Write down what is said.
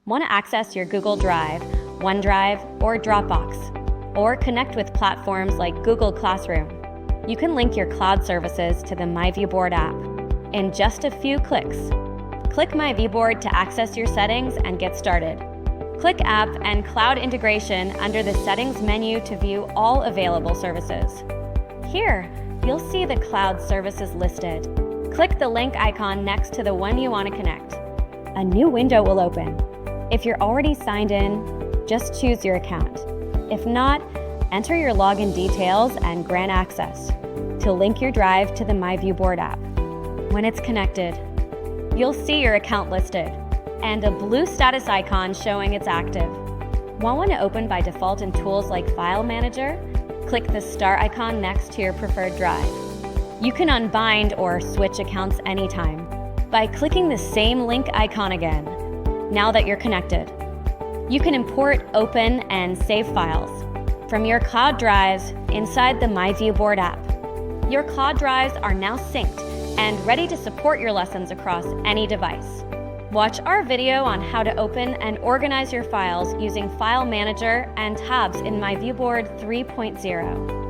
Want to access your Google Drive, OneDrive, or Dropbox, or connect with platforms like Google Classroom? You can link your cloud services to the myViewBoard app in just a few clicks. Click myViewBoard to access your settings and get started. Click App and Cloud Integration under the Settings menu to view all available services. Here, you'll see the cloud services listed. Click the link icon next to the one you want to connect. A new window will open. If you're already signed in, just choose your account. If not, enter your login details and grant access to link your drive to the myViewBoard app. When it's connected, you'll see your account listed and a blue status icon showing it's active. Want one to open by default in tools like File Manager? Click the star icon next to your preferred drive. You can unbind or switch accounts anytime by clicking the same link icon again. Now that you're connected, you can import, open, and save files from your cloud drives inside the myViewBoard app. Your cloud drives are now synced and ready to support your lessons across any device. Watch our video on how to open and organize your files using File Manager and tabs in myViewBoard 3.0.